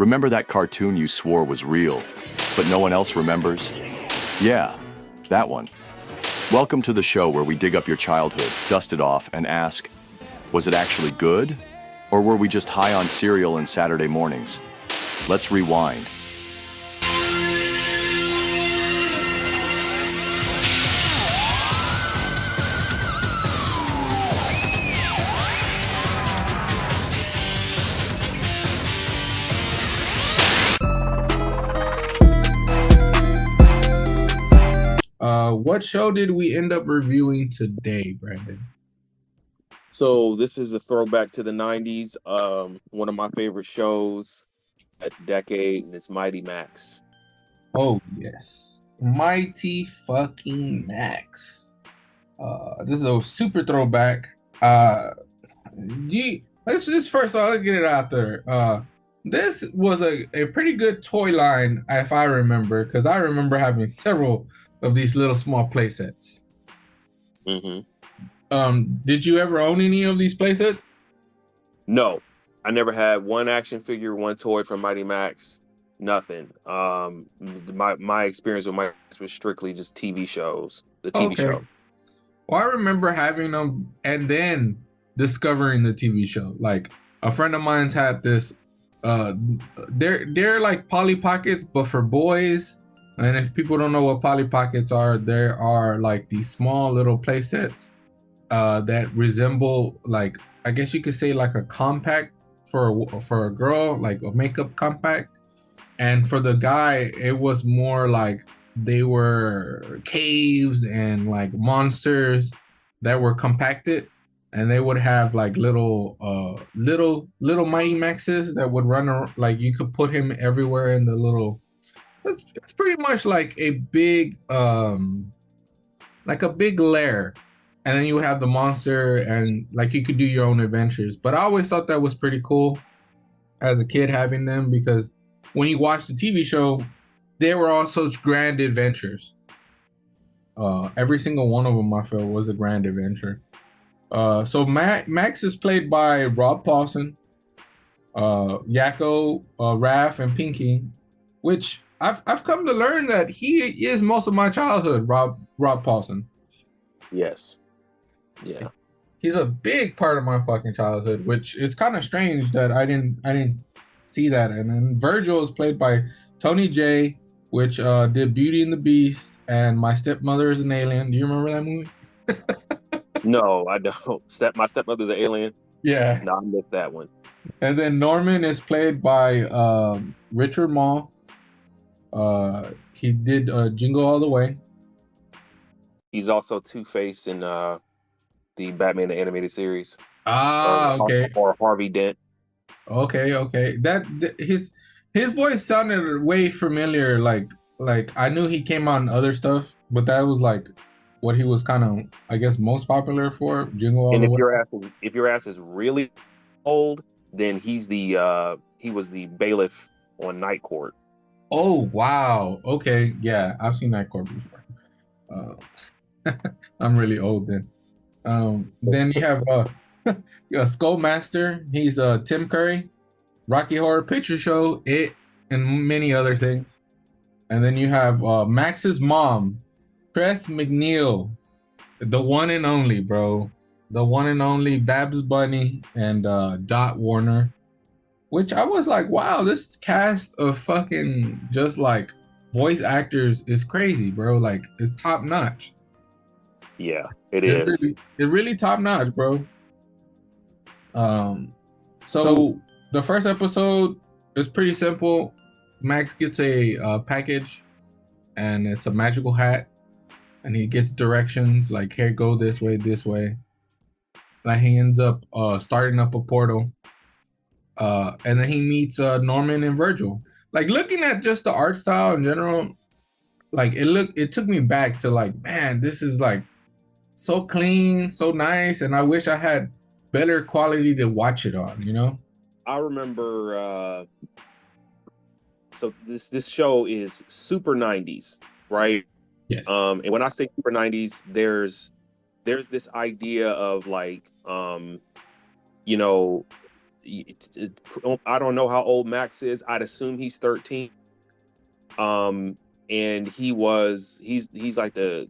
Remember that cartoon you swore was real, but no one else remembers? Yeah, that one. Welcome to the show where we dig up your childhood, dust it off, and ask, was it actually good? Or were we just high on cereal and Saturday mornings? Let's rewind. What show did we end up reviewing today, Brandon? So this is a throwback to the 90s. One of my favorite shows that decade, and it's Mighty Max. Oh, yes. Mighty fucking Max. This is a super throwback. Let's just first of all, let's get it out there. This was a pretty good toy line, if I remember, because I remember having several of these little small play sets. Did you ever own any of these play sets? No, I never had one action figure, one toy from Mighty Max. Nothing. My experience with Mighty Max was strictly just TV shows. The TV show. Well, I remember having them and then discovering the TV show. Like a friend of mine's had this. They're like Polly Pockets, but for boys. And if people don't know what Polly Pockets are, there are like these small little play sets that resemble, like, I guess you could say like a compact for a girl, like a makeup compact. And for the guy, it was more like they were caves and like monsters that were compacted, and they would have like little Mighty Maxes that would run around. Like you could put him everywhere in the little. It's pretty much like a big lair, and then you would have the monster, and like you could do your own adventures. But I always thought that was pretty cool as a kid having them, because when you watch the TV show, they were all such grand adventures. Every single one of them, I felt, was a grand adventure. So Max is played by Rob Paulsen, Yakko, Raph, and Pinky, which I've come to learn that he is most of my childhood. Rob Paulsen. Yes. Yeah. He's a big part of my fucking childhood, which is kind of strange that I didn't see that. And then Virgil is played by Tony J, which did Beauty and the Beast and My Stepmother is an Alien. Do you remember that movie? No, I don't. My stepmother's an alien. Yeah. No, I missed that one. And then Norman is played by Richard Mall. He did Jingle All the Way. He's also Two-Face in the Batman the Animated Series. Okay. Or Harvey Dent. Okay. His voice sounded way familiar. Like I knew he came on other stuff, but that was like what he was kind of, I guess, most popular for. Jingle All the Way. If your ass is really old, then he was the bailiff on Night Court. Oh wow. Okay, yeah, I've seen Night Court before. I'm really old then. Then you have Skullmaster. He's Tim Curry, Rocky Horror Picture Show, It, and many other things. And then you have Max's mom, Cress McNeil, the one and only, bro. The one and only Babs Bunny and Dot Warner. Which I was like, wow, this cast of fucking just like voice actors is crazy, bro. Like, it's top notch. Yeah, it's really top notch, bro. So the first episode is pretty simple. Max gets a package, and it's a magical hat, and he gets directions like, here, go this way. Like he ends up starting up a portal. And then he meets Norman and Virgil. Like, looking at just the art style in general, like it took me back to like, man, this is like so clean, so nice, and I wish I had better quality to watch it on, you know? I remember so this show is super 90s, right? Yes. And when I say super 90s, there's this idea of like you know, I don't know how old Max is. I'd assume he's 13. And he's like the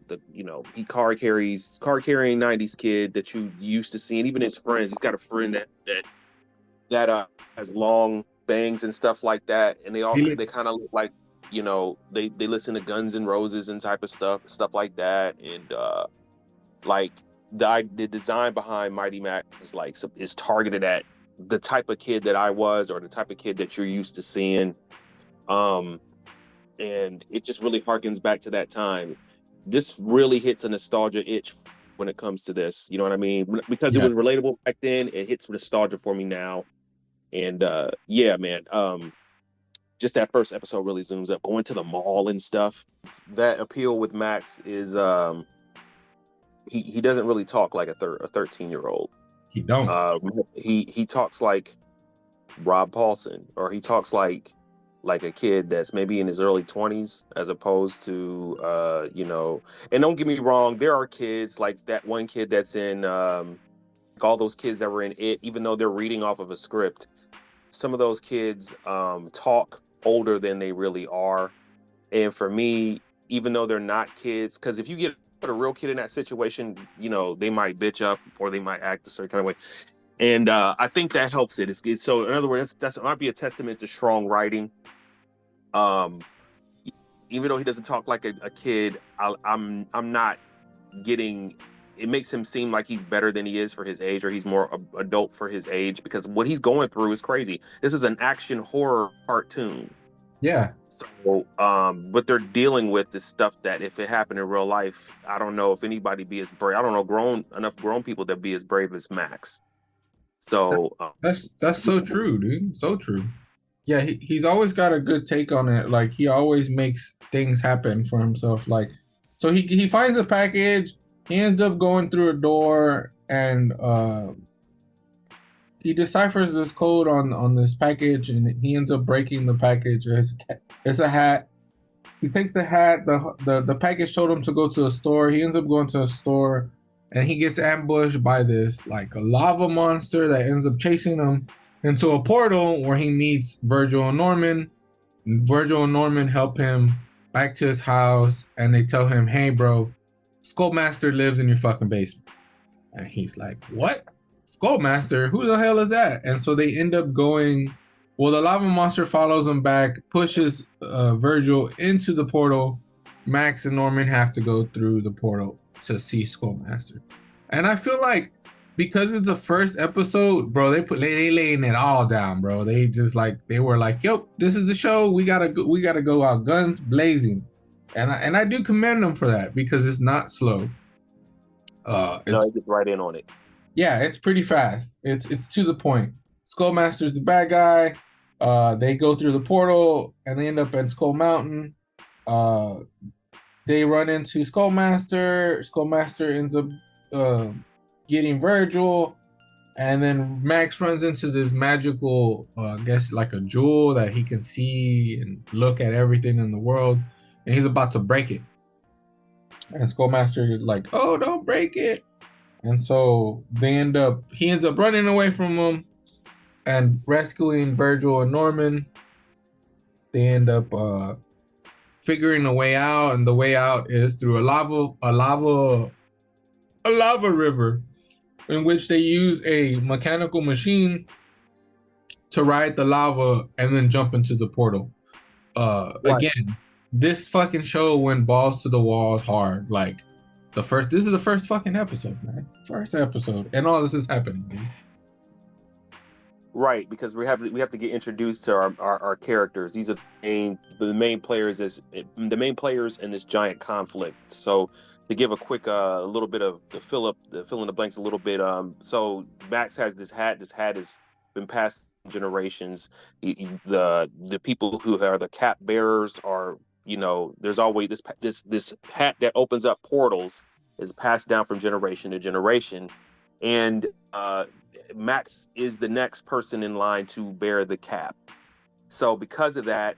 he car carrying 90s kid that you used to see, and even his friends. He's got a friend that has long bangs and stuff like that, and they Felix. kind of look like, they listen to Guns N' Roses and type of stuff like that. And like the design behind Mighty Max is targeted at the type of kid that I was, or the type of kid that you're used to seeing. And it just really harkens back to that time. This really hits a nostalgia itch when it comes to this. You know what I mean? Because it Yeah. was relatable back then, it hits nostalgia for me now. And yeah, man. Just that first episode really zooms up, going to the mall and stuff. That appeal with Max is he doesn't really talk like a 13-year-old. He don't. He talks like Rob Paulson, or he talks like a kid that's maybe in his early 20s, as opposed to and don't get me wrong, there are kids like that one kid that's in all those kids that were in It, even though they're reading off of a script, some of those kids talk older than they really are. And for me, even though they're not kids, because if you put a real kid in that situation, they might bitch up, or they might act a certain kind of way. And I think that helps it. So in other words, that might be a testament to strong writing. Even though he doesn't talk like a kid, I'm not getting. It makes him seem like he's better than he is for his age, or he's more adult for his age, because what he's going through is crazy. This is an action horror cartoon. Yeah. So, what they're dealing with is stuff that if it happened in real life, I don't know if anybody be as brave. I don't know enough grown people that be as brave as Max. So That's so true, dude. So true. Yeah, he's always got a good take on it. Like he always makes things happen for himself. Like so he finds a package, he ends up going through a door, and he deciphers this code on this package, and he ends up breaking the package. It's a hat. He takes the hat. The package told him to go to a store. He ends up going to a store, and he gets ambushed by this like a lava monster that ends up chasing him into a portal where he meets Virgil and Norman. And Virgil and Norman help him back to his house, and they tell him, "Hey, bro, Skullmaster lives in your fucking basement." And he's like, "What? Skullmaster? Who the hell is that?" And so they end up going. Well, the lava monster follows him back, pushes Virgil into the portal. Max and Norman have to go through the portal to see Skullmaster. And I feel like because it's the first episode, bro, they laying it all down, bro. They just they were like, "Yo, this is the show. We gotta go out guns blazing," and I do commend them for that because it's not slow. no, he gets right in on it. Yeah, it's pretty fast. It's to the point. Skullmaster's the bad guy. They go through the portal and they end up at Skull Mountain. They run into Skullmaster. Skullmaster ends up getting Virgil, and then Max runs into this magical, I guess like a jewel that he can see and look at everything in the world, and he's about to break it. And Skullmaster is like, "Oh, don't break it!" And so he ends up running away from them and rescuing Virgil and Norman. They end up figuring a way out, and the way out is through a lava river, in which they use a mechanical machine to ride the lava and then jump into the portal. Right. Again, this fucking show went balls to the walls hard. Like this is the first fucking episode, man. First episode, and all this is happening, dude. Right, because we have to get introduced to our characters. These are the main players in this giant conflict. So to give a quick little bit of the fill in the blanks a little bit. So Max has this hat. This hat has been passed generations. The people who are the cap bearers are, there's always this hat that opens up portals, is passed down from generation to generation. And Max is the next person in line to bear the cap. So because of that,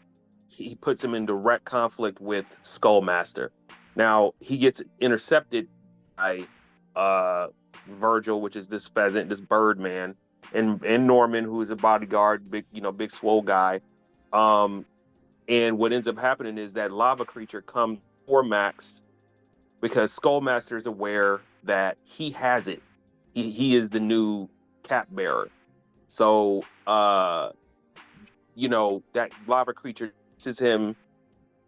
he puts him in direct conflict with Skullmaster. Now he gets intercepted by Virgil, which is this pheasant, this bird man, and Norman, who is a bodyguard, big swole guy. And what ends up happening is that lava creature comes for Max because Skullmaster is aware that he has it. He is the new cap bearer. So that lava creature takes him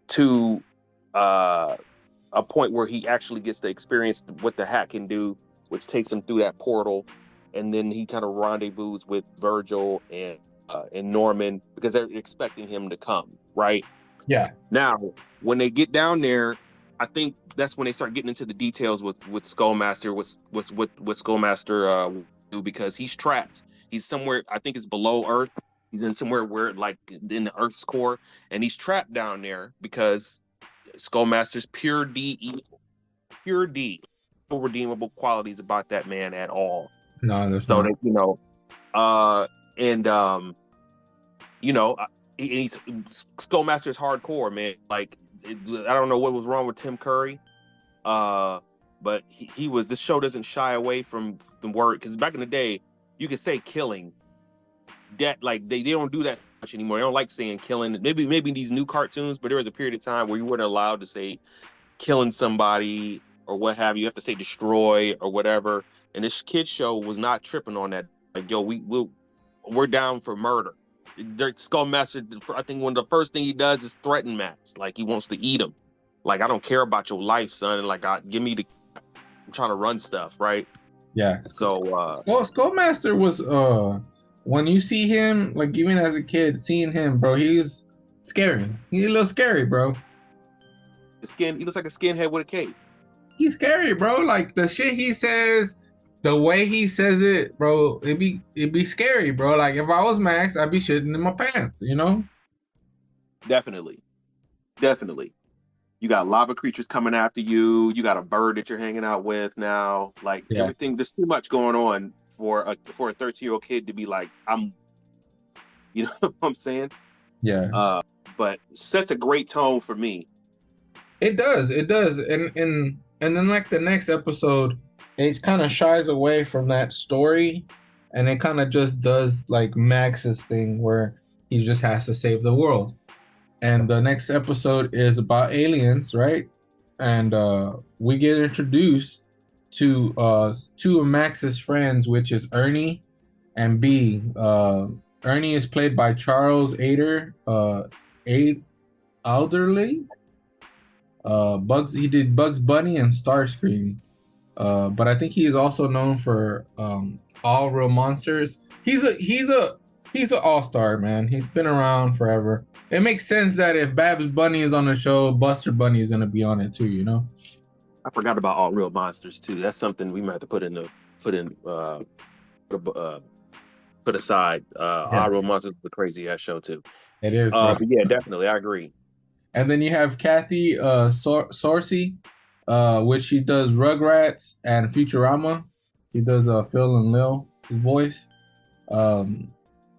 to a point where he actually gets to experience what the hat can do, which takes him through that portal, and then he kind of rendezvous with Virgil and Norman because they're expecting him to come, right? Yeah. Now, when they get down there, I think that's when they start getting into the details with Skullmaster. What Skullmaster do, because he's trapped. He's somewhere. I think it's below Earth. He's in somewhere where like in the Earth's core, and he's trapped down there because Skullmaster's pure D evil. Pure D. No redeemable qualities about that man at all. No, there's So not. he's Skullmaster's hardcore, man. Like I don't know what was wrong with Tim Curry, but he was. This show doesn't shy away from the word, because back in the day, you could say killing. That like they don't do that much anymore. They don't like saying killing. Maybe these new cartoons, but there was a period of time where you weren't allowed to say killing somebody or what have you. You have to say destroy or whatever. And this kid show was not tripping on that. Like, yo, we're down for murder. Skullmaster, I think one of the first thing he does is threaten Max. Like, he wants to eat him. Like, I don't care about your life, son. And like, give me I'm trying to run stuff, right? Yeah. So Skullmaster was when you see him, like even as a kid, seeing him, bro, he's scary. He's a little scary, bro. he looks like a skinhead with a cape. He's scary, bro. Like the shit he says, the way he says it, bro, it'd be scary, bro. Like if I was Max, I'd be shitting in my pants, you know? Definitely. You got lava creatures coming after you. You got a bird that you're hanging out with now. Like everything, there's too much going on for a 13-year-old kid to be like, you know what I'm saying? Yeah. But sets a great tone for me. It does. And then like the next episode, it kind of shies away from that story, and it kind of just does like Max's thing where he just has to save the world. And the next episode is about aliens, right? And we get introduced to two of Max's friends, which is Ernie and B. Ernie is played by Charles Alderley. He did Bugs Bunny and Starscream. But I think he is also known for All Real Monsters. He's an all-star, man. He's been around forever. It makes sense that if Babs Bunny is on the show, Buster Bunny is gonna be on it too, you know? I forgot about All Real Monsters too. That's something we might have to put aside. All Real Monsters is a crazy ass show too. It is. But yeah, definitely, I agree. And then you have Kathy Sorcy, which she does Rugrats and Futurama. She does Phil and Lil voice.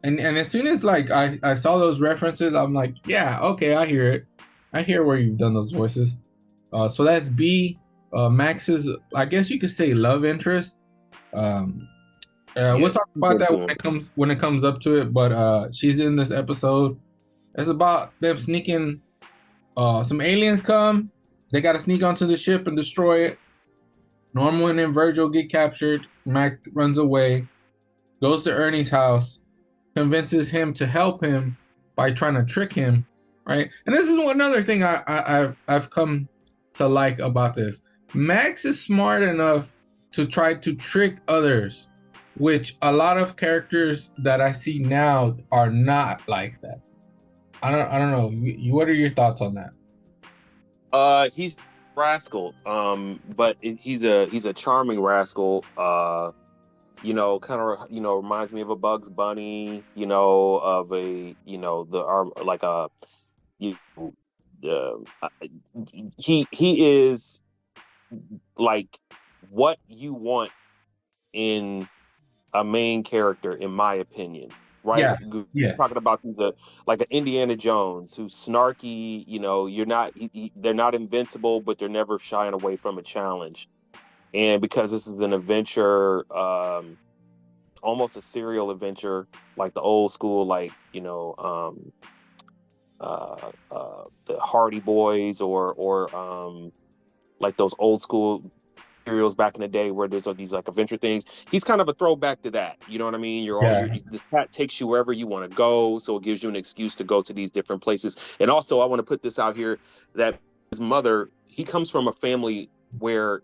And as soon as like I saw those references, I'm like, yeah, okay, I hear it. I hear where you've done those voices. So that's B, Max's, I guess you could say, love interest. We'll talk about that when it comes up to it. But she's in this episode. It's about them sneaking. Some aliens come. They got to sneak onto the ship and destroy it. Norman and Virgil get captured. Max runs away, goes to Ernie's house, convinces him to help him by trying to trick him, right? And this is another thing I've come to like about this. Max is smart enough to try to trick others, which a lot of characters that I see now are not like that. I don't know. What are your thoughts on that? He's rascal, but he's a charming rascal. Kind of, reminds me of a Bugs Bunny, of a, he is like what you want in a main character, in my opinion. Right? Yeah. Yes. Talking about like an Indiana Jones who's snarky. They're not invincible, but they're never shying away from a challenge. And because this is an adventure, almost a serial adventure, like the old school, like the Hardy Boys or like those old school serials back in the day where there's these like adventure things. He's kind of a throwback to that. You know what I mean? This cat takes you wherever you want to go, so it gives you an excuse to go to these different places. And also, I want to put this out here that his mother, he comes from a family where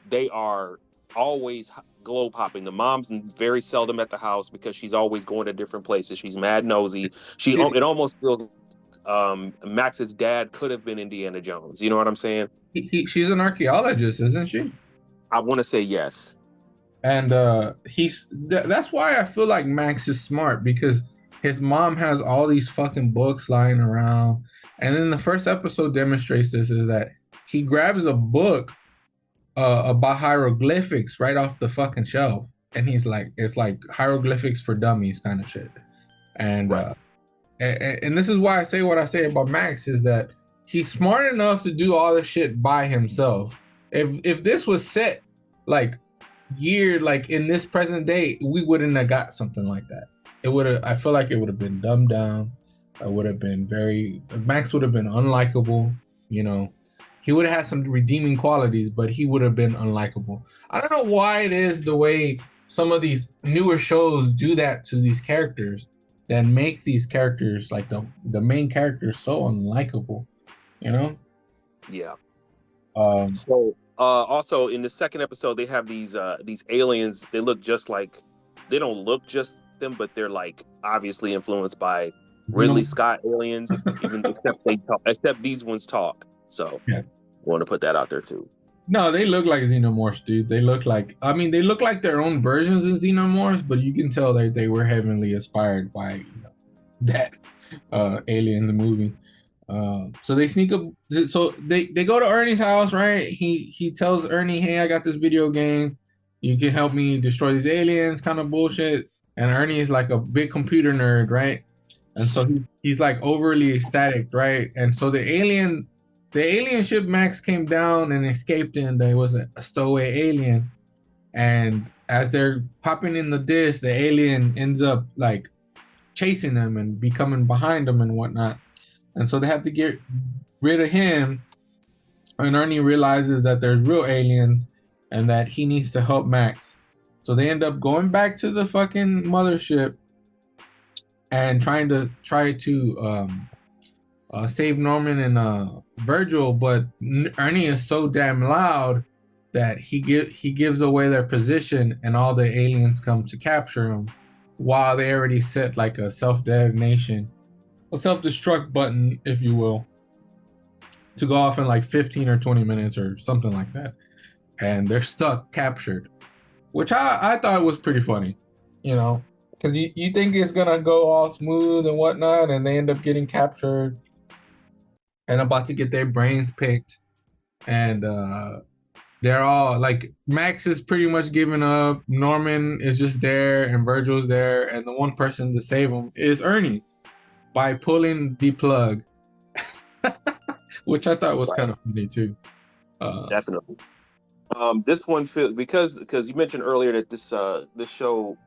they are always globe hopping. The mom's very seldom at the house because she's always going to different places. She's mad nosy. It almost feels Max's dad could have been Indiana Jones. You know what I'm saying? She's an archaeologist, isn't she? I want to say yes. And that's why I feel like Max is smart, because his mom has all these fucking books lying around. And then the first episode demonstrates this, is that he grabs a book about hieroglyphics right off the fucking shelf, and he's like, it's like hieroglyphics for dummies kind of shit. And Right. and this is why I say what I say about Max, is that he's smart enough to do all this shit by himself. If this was set like like in this present day, we wouldn't have got something like that. It would have, I feel like it would have been dumbed down. It would have been Max would have been unlikable, you know. He would have had some redeeming qualities, but he would have been unlikable. I don't know why it is the way some of these newer shows do that to these characters, that make these characters, like the main characters, so unlikable, you know. Yeah. um So also in the second episode, they have these aliens. They look just like, they don't look just them, but they're like obviously influenced by Ridley Scott aliens, even except these ones talk. So Yeah. I want to put that out there too. No, they look like xenomorphs, dude. They look like, I mean, they look like their own versions of xenomorphs, but you can tell that they were heavily inspired by, that alien in the movie. So they sneak up. So they go to Ernie's house, right? He tells Ernie, "Hey, I got this video game. You can help me destroy these aliens," kind of bullshit. And Ernie is like a big computer nerd, right? And so he's like overly ecstatic, right? And so the alien ship Max came down and escaped in. There was a stowaway alien, and as they're popping in the disc, the alien ends up like chasing them and becoming behind them and whatnot. And so they have to get rid of him. And Ernie realizes that there's real aliens and that he needs to help Max. So they end up going back to the fucking mothership and try to save Norman and Virgil. But Ernie is so damn loud that he gives away their position, and all the aliens come to capture him, while they already set like a self-detonation, a self-destruct button, if you will, to go off in like 15 or 20 minutes or something like that. And they're stuck, captured, which I thought was pretty funny, because you think it's gonna go all smooth and whatnot, and they end up getting captured and about to get their brains picked. And they're all like, Max is pretty much giving up, Norman is just there, and Virgil's there, and the one person to save him is Ernie by pulling the plug. Which I thought was kind of funny too. Definitely. This one because you mentioned earlier that this show,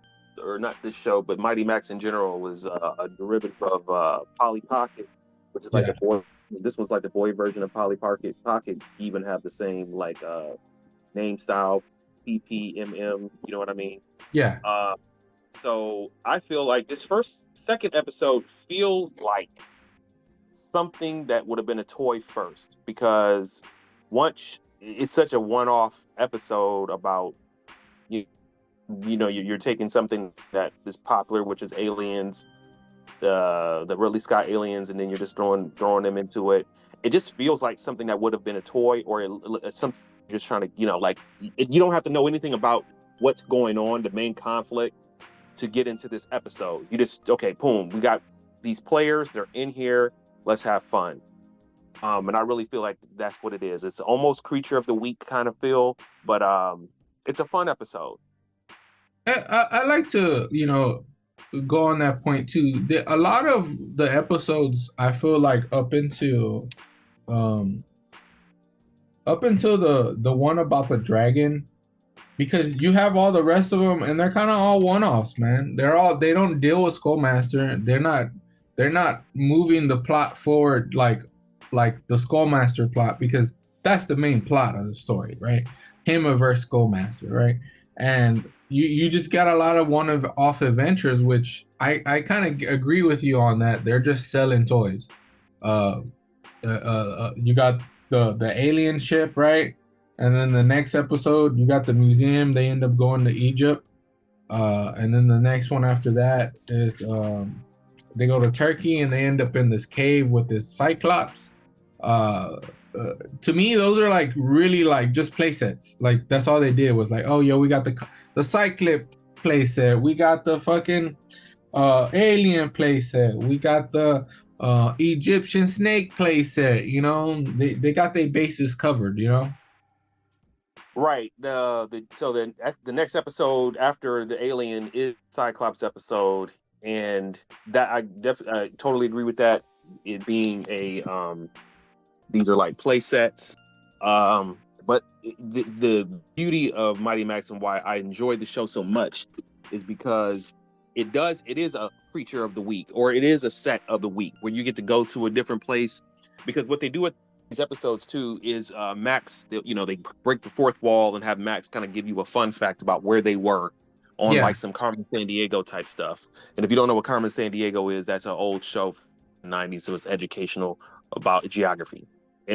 or not this show, but Mighty Max in general, is a derivative of Polly Pocket, which is like a boy. This was like the boy version of Polly Pocket. Pocket even have the same like name style, PPMM. You know what I mean? Yeah. So I feel like this second episode feels like something that would have been a toy first, because once it's such a one-off episode about you're taking something that is popular, which is aliens, the Ridley Scott aliens, and then you're just throwing them into it. It just feels like something that would have been a toy, or something just trying to you don't have to know anything about what's going on, the main conflict, to get into this episode. You just, okay, boom, we got these players, they're in here, let's have fun. And I really feel like that's what it is. It's almost Creature of the Week kind of feel, but it's a fun episode. I like to, go on that point too. A lot of the episodes, I feel like up until the one about the dragon, because you have all the rest of them, and they're kind of all one-offs, man. They don't deal with Skullmaster. They're not moving the plot forward like the Skullmaster plot, because that's the main plot of the story, right? Him versus Skullmaster, right? And you just got a lot of one-off adventures, which I kind of agree with you on that. They're just selling toys. Uh, you got the alien ship, right? And then the next episode, you got the museum. They end up going to Egypt. And then the next one after that is they go to Turkey and they end up in this cave with this Cyclops. Uh, to me, those are like really like just play sets. Like that's all they did was like, oh yeah, we got the Cyclip play set. We got the fucking alien playset. We got the Egyptian snake playset. You know, they got their bases covered. You know. Right. The next episode after the alien is Cyclops episode, and that I totally agree with that. It being a these are like play sets. But the beauty of Mighty Max and why I enjoyed the show so much is because it is a creature of the week, or it is a set of the week where you get to go to a different place, because what they do at these episodes too is Max, they break the fourth wall and have Max kind of give you a fun fact about where they were on Yeah. like some Carmen Sandiego type stuff. And if you don't know what Carmen Sandiego is, that's an old show from the 90s, so it's educational about geography.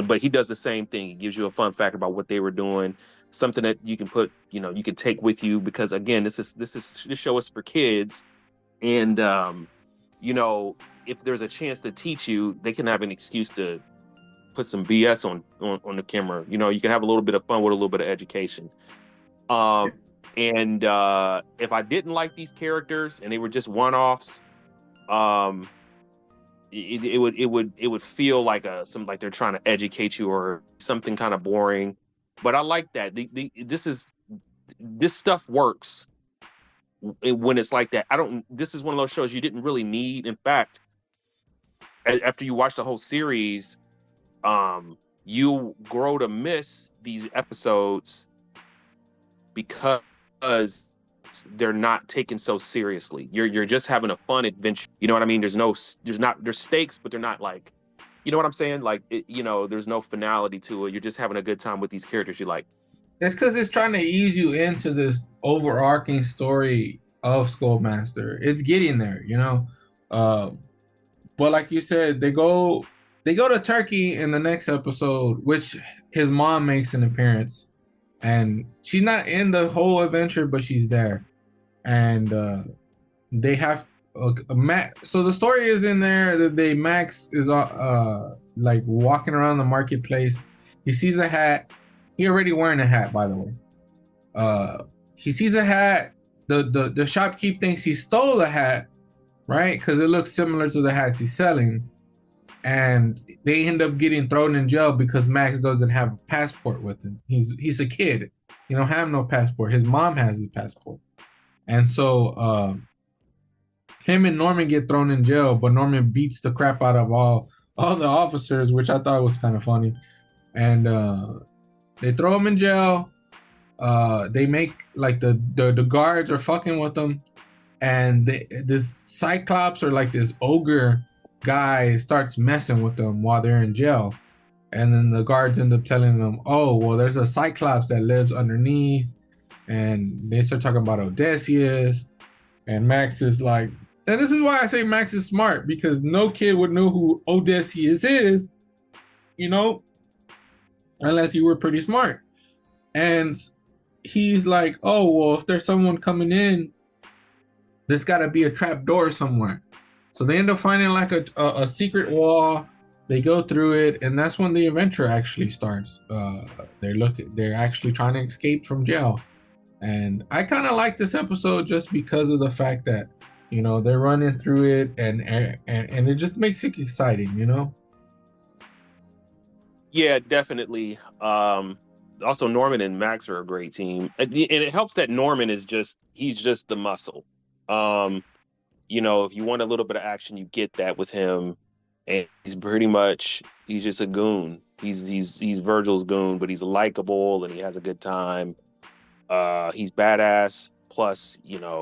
But he does the same thing. He gives you a fun fact about what they were doing, something that you can put, you can take with you, because again, this show is for kids, and if there's a chance to teach you, they can have an excuse to put some BS on the camera. You can have a little bit of fun with a little bit of education. And if I didn't like these characters and they were just one-offs, it would feel like something like they're trying to educate you or something kind of boring. But I like that. This stuff works when it's like that. This is one of those shows you didn't really need. In fact, after you watch the whole series, you grow to miss these episodes because they're not taken so seriously. You're just having a fun adventure. You know what I mean? There's stakes, but they're not like, you know what I'm saying? Like, there's no finality to it. You're just having a good time with these characters you like. It's because it's trying to ease you into this overarching story of Skullmaster. It's getting there, you know. But like you said, they go to Turkey in the next episode, which his mom makes an appearance, and she's not in the whole adventure, but she's there, and they have Max. So the story is in there that Max is like walking around the marketplace. He sees a hat. He already wearing a hat, by the way. He sees a hat. The shopkeep thinks he stole the hat, right? Because it looks similar to the hats he's selling. And they end up getting thrown in jail because Max doesn't have a passport with him. He's a kid. He don't have no passport. His mom has his passport. And so him and Norman get thrown in jail, but Norman beats the crap out of all the officers, which I thought was kind of funny. And they throw him in jail. They make like the guards are fucking with them, and this Cyclops or like this ogre guy starts messing with them while they're in jail, and then the guards end up telling them, "Oh, well, there's a Cyclops that lives underneath," and they start talking about Odysseus, and Max is like, and this is why I say Max is smart, because no kid would know who Odysseus is, unless you were pretty smart. And he's like, "Oh, well, if there's someone coming in, there's got to be a trap door somewhere." So they end up finding like a secret wall. They go through it, and that's when the adventure actually starts. They're actually trying to escape from jail, and I kind of like this episode just because of the fact that they're running through it, and it just makes it exciting. Yeah, definitely. Also, Norman and Max are a great team, and it helps that Norman he's just the muscle. If you want a little bit of action, you get that with him, and he's just a goon. He's Virgil's goon, but he's likable and he has a good time. He's badass. Plus,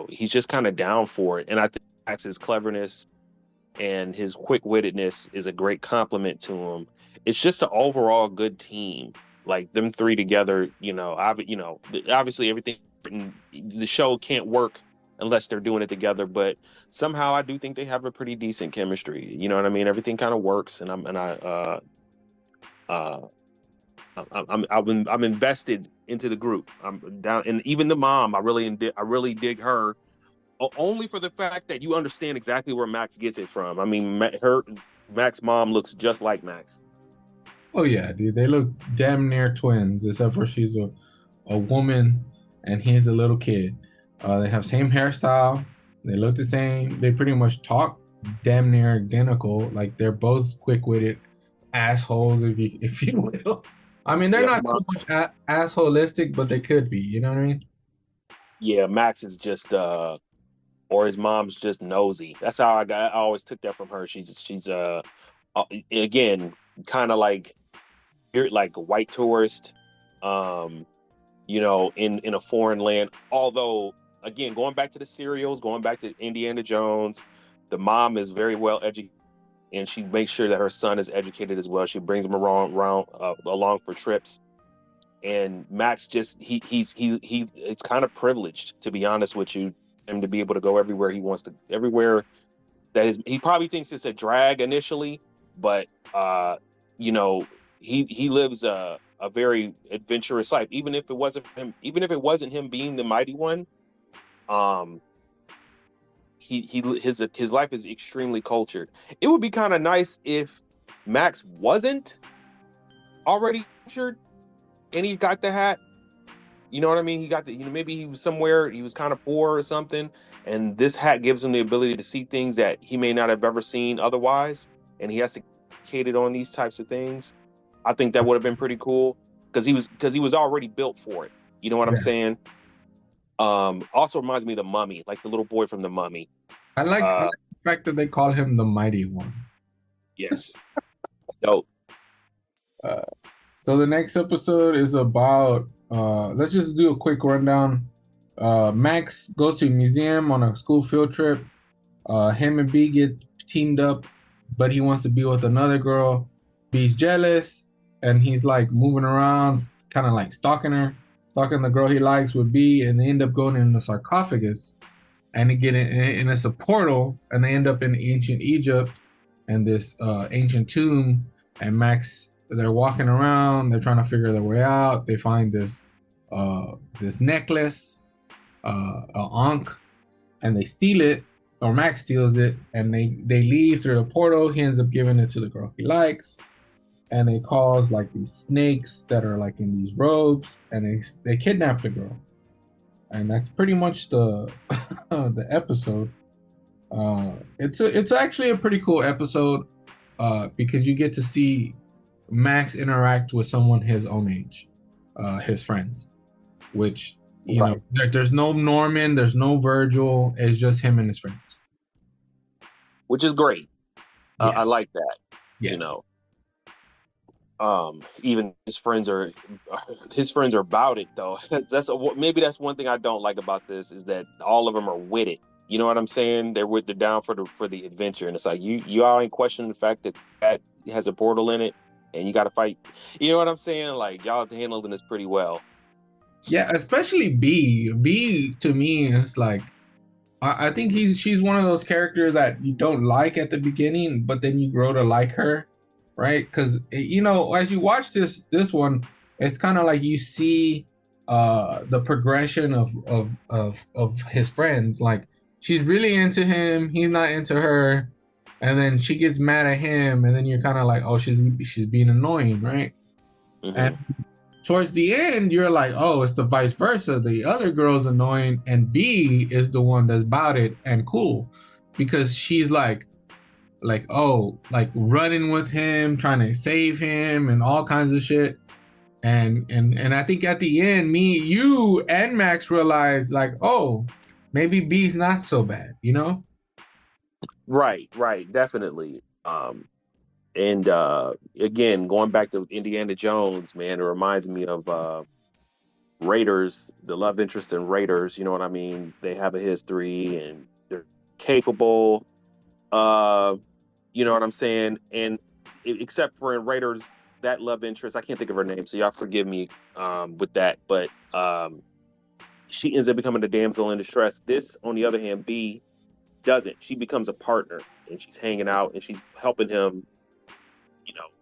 he's just kind of down for it. And I think Max's cleverness and his quick-wittedness is a great compliment to him. It's just an overall good team. Like them three together, obviously everything in the show can't work unless they're doing it together. But somehow I do think they have a pretty decent chemistry. You know what I mean? Everything kind of works, and I'm invested into the group. I'm down, and even the mom, I really dig her. Only for the fact that you understand exactly where Max gets it from. I mean, Max's mom looks just like Max. Oh yeah, dude, they look damn near twins, except for she's a woman and he's a little kid. They have same hairstyle. They look the same. They pretty much talk damn near identical. Like they're both quick-witted assholes, if you will. I mean, they're Yeah, not too much assholistic, but they could be. You know what I mean? yeah, Max is just or his mom's just nosy. That's how I always took that from her. She's again kind of like you're like a white tourist, um, in a foreign land. Although again, going back to the serials, going back to Indiana Jones, the mom is very well educated, and she makes sure that her son is educated as well. She brings him around along for trips. And Max just he it's kind of privileged, to be honest with you, him to be able to go everywhere he wants to, everywhere he probably thinks it's a drag initially, but you know he lives a very adventurous life. Even if it wasn't him being the mighty one, um his life is extremely cultured. It would be kind of nice if Max wasn't already cultured and he got the hat. You know what I mean? He got maybe he was somewhere, he was kind of poor or something, and this hat gives him the ability to see things that he may not have ever seen otherwise, and he has to educate it on these types of things. I think that would have been pretty cool because he was already built for it. You know what I'm Yeah. saying? Also reminds me of the Mummy, like the little boy from the Mummy. I like Uh, the fact that they call him the mighty one. yes, dope. Uh, so the next episode is about let's just do a quick rundown. Max goes to a museum on a school field trip. Him and B get teamed up, but he wants to be with another girl. B's jealous, and he's like moving around, kind of like stalking the girl he likes with B, and they end up going in the sarcophagus, and they get in it's a portal, and they end up in ancient Egypt, and this ancient tomb, and Max. They're walking around. They're trying to figure their way out. They find this necklace, a ankh, and they steal it, or Max steals it, and they leave through the portal. He ends up giving it to the girl he likes, and they cause like these snakes that are like in these robes, and they kidnap the girl, and that's pretty much the the episode. It's actually a pretty cool episode because you get to see Max interact with someone his own age, his friends, which Right. there's no Norman, there's no Virgil, it's just him and his friends. Which is great. Yeah, I like that. yeah, You know, even his friends are about it though. Maybe that's one thing I don't like about this is that all of them are with it. You know what I'm saying? They're down for the adventure, and it's like you all ain't questioning the fact that has a portal in it, and you got to fight. You know what I'm saying? Like y'all handling this pretty well. yeah. Especially B. B to me is like I think she's one of those characters that you don't like at the beginning, but then you grow to like her, right? Because as you watch this one, it's kind of like you see the progression of his friends. Like she's really into him, he's not into her, and then she gets mad at him, and then you're kind of like, oh, she's being annoying, right? Hmm. And towards the end, you're like, oh, it's the vice versa. The other girl's annoying, and B is the one that's about it and cool, because she's oh, like running with him, trying to save him, and all kinds of shit. And I think at the end, you, and Max realize like, oh, maybe B's not so bad, you know? Right, definitely. And again, going back to Indiana Jones, man, it reminds me of Raiders, the love interest in Raiders, you know what I mean? They have a history and they're capable. Uh, you know what I'm saying? And except for in Raiders, that love interest, I can't think of her name, so y'all forgive me with that. But she ends up becoming a damsel in distress. This, on the other hand, B doesn't. She becomes a partner and she's hanging out and she's helping him,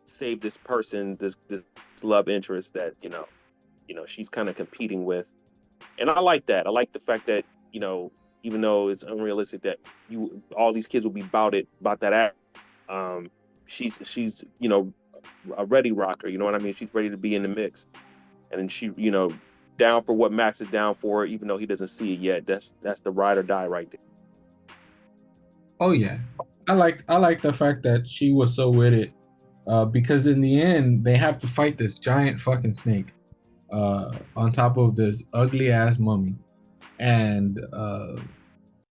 save this person, this love interest that she's kind of competing with. And I like that. I like the fact that, even though it's unrealistic that all these kids will be about that act, she's a ready rocker, you know what I mean? She's ready to be in the mix. And then she, down for what Max is down for, even though he doesn't see it yet. That's the ride or die right there. Oh yeah, I like the fact that she was so with it, because in the end they have to fight this giant fucking snake, on top of this ugly ass mummy, and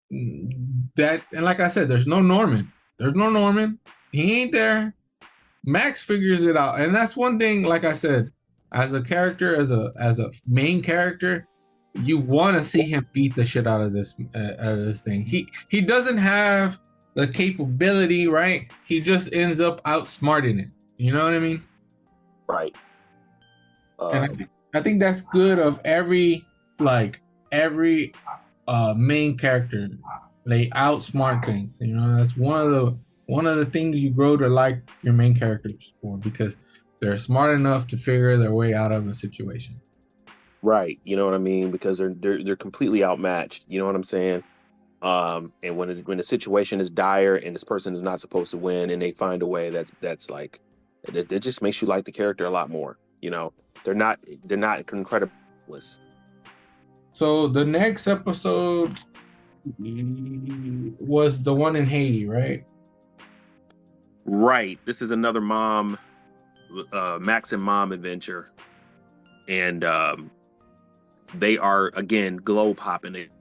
and like I said, there's no Norman. There's no Norman. He ain't there. Max figures it out, and that's one thing. Like I said, as a character, as a main character, you want to see him beat the shit out of this thing. He doesn't have the capability, right? He just ends up outsmarting it. You know what I mean? Right. And I think that's good of every main character. They outsmart things. You know, that's one of the things you grow to like your main characters for, because they're smart enough to figure their way out of the situation. Right. You know what I mean? Because they're completely outmatched. You know what I'm saying? And when the situation is dire and this person is not supposed to win and they find a way that's like, it just makes you like the character a lot more. They're not incredible. So the next episode was the one in Haiti, right? Right. This is another Max and mom adventure. And they are again globe hopping it.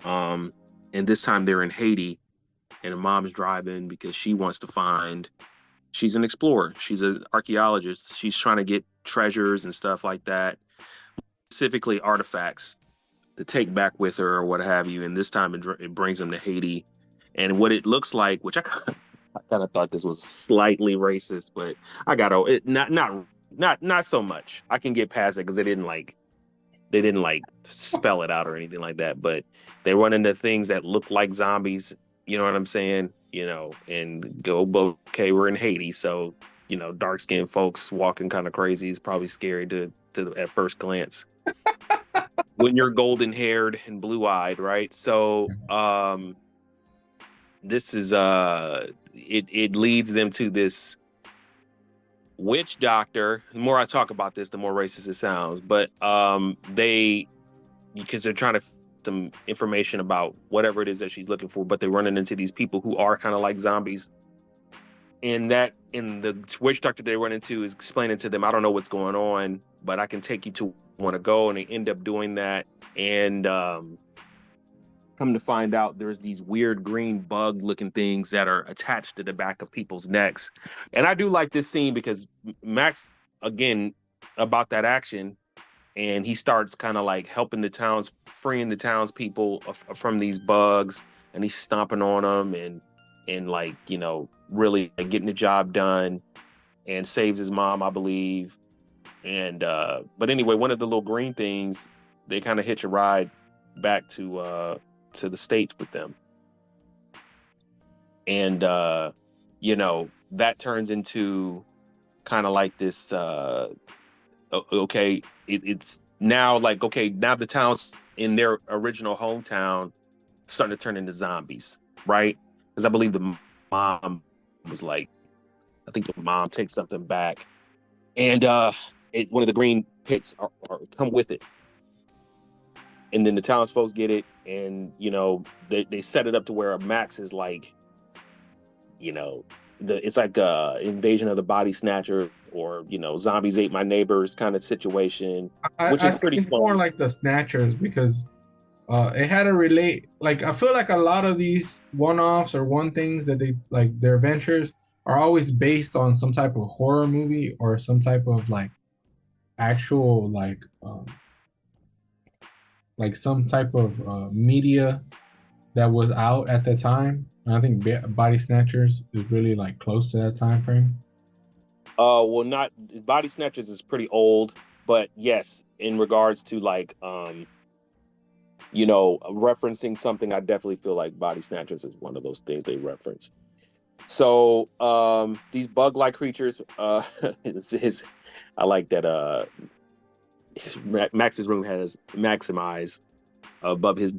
And this time they're in Haiti and the mom's driving because she's an explorer. She's an archaeologist. She's trying to get treasures and stuff like that, specifically artifacts to take back with her or what have you. And this time it brings them to Haiti. And what it looks like, which I kind of thought this was slightly racist, but I got it. Not so much. I can get past it because they didn't spell it out or anything like that. But they run into things that look like zombies. You know what I'm saying? And go, well, okay, we're in Haiti, so dark skinned folks walking kind of crazy is probably scary to at first glance. When you're golden haired and blue eyed, right? So this is it leads them to this witch doctor. The more I talk about this, the more racist it sounds. But because they're trying to some information about whatever it is that she's looking for, but they're running into these people who are kind of like zombies. And the witch doctor they run into is explaining to them, I don't know what's going on, but I can take you to want to go. And they end up doing that. And come to find out, there's these weird green bug looking things that are attached to the back of people's necks. And I do like this scene because Max, again, about that action, and he starts kind of like helping freeing the townspeople from these bugs, and he's stomping on them and like, really getting the job done, and saves his mom, I believe. And but anyway, one of the little green things, they kind of hitch a ride back to the States with them. And that turns into kind of like this okay, it's now like, okay, now the town's in their original hometown starting to turn into zombies, right? Because I believe the mom was like, I think the mom takes something back, and one of the green pits are come with it, and then the townsfolk get it, and they set it up to where Max is like, it's like a invasion of the body snatcher, or zombies ate my neighbors kind of situation, which is pretty it's fun. more like the snatchers, because it had to relate. Like, I feel like a lot of these one-offs or one things that they like, their adventures are always based on some type of horror movie or some type of like actual like like some type of media that was out at the time. And I think Body Snatchers is really like close to that time frame. Well, not Body Snatchers is pretty old, but yes, in regards to like referencing something, I definitely feel like Body Snatchers is one of those things they reference. So these bug-like creatures, I like that Max's room has maximize above his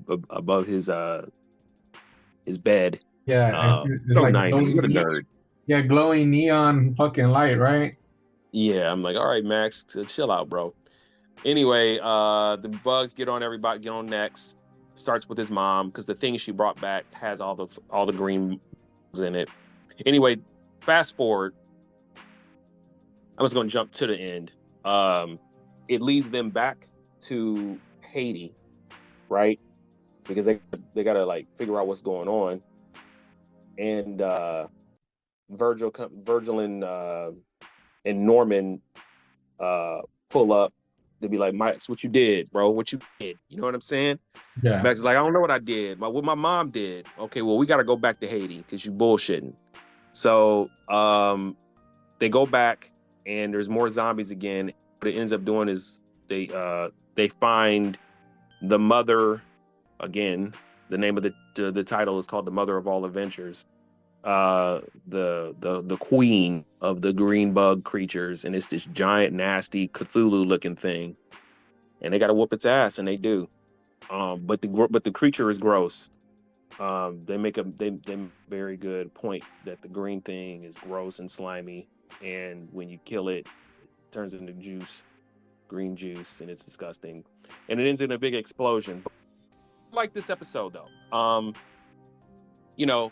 bed. Yeah, it's So like nice. What a nerd. yeah, glowing neon fucking light, right? Yeah, I'm like, all right, Max, chill out, bro. Anyway, the bugs get on everybody, get on next. Starts with his mom because the thing she brought back has all the green bugs in it. Anyway, fast forward. I was going to jump to the end. It leads them back to Haiti, right? Because they gotta like figure out what's going on. And Virgil and Norman pull up to be like, Max, what you did, bro? What you did? You know what I'm saying? Yeah. Max is like, I don't know what I did. What my mom did. Okay, well, we got to go back to Haiti because you bullshitting. So they go back and there's more zombies again. What it ends up doing is they find the mother again. The name of the title is called The Mother of All Adventures. The queen of the green bug creatures, and it's this giant, nasty Cthulhu looking thing. And they got to whoop its ass, and they do. But the creature is gross. They make a very good point that the green thing is gross and slimy, and when you kill it, it turns into green juice, and it's disgusting. And it ends in a big explosion. But I like this episode though. You know,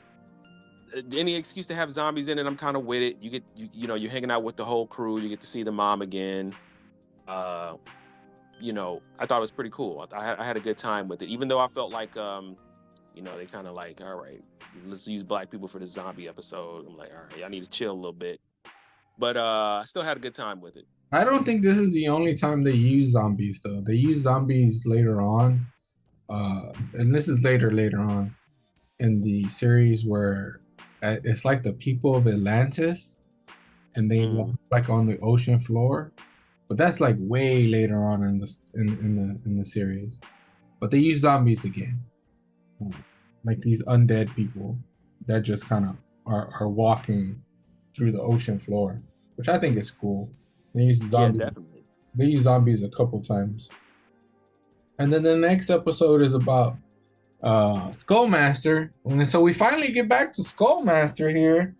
any excuse to have zombies in it, I'm kind of with it. You're hanging out with the whole crew. You get to see the mom again. I thought it was pretty cool. I had a good time with it, even though I felt like, they kind of like, all right, let's use black people for the zombie episode. I'm like, all right, I need to chill a little bit, but I still had a good time with it. I don't think this is the only time they use zombies though. They use zombies later on. And this is later on in the series where it's like the people of Atlantis and they walk like on the ocean floor. But that's like way later on in the series. But they use zombies again. Like these undead people that just kind of are walking through the ocean floor, which I think is cool. They use zombies. Yeah, definitely. They use zombies a couple times. And then the next episode is about Skullmaster. And so we finally get back to Skullmaster here.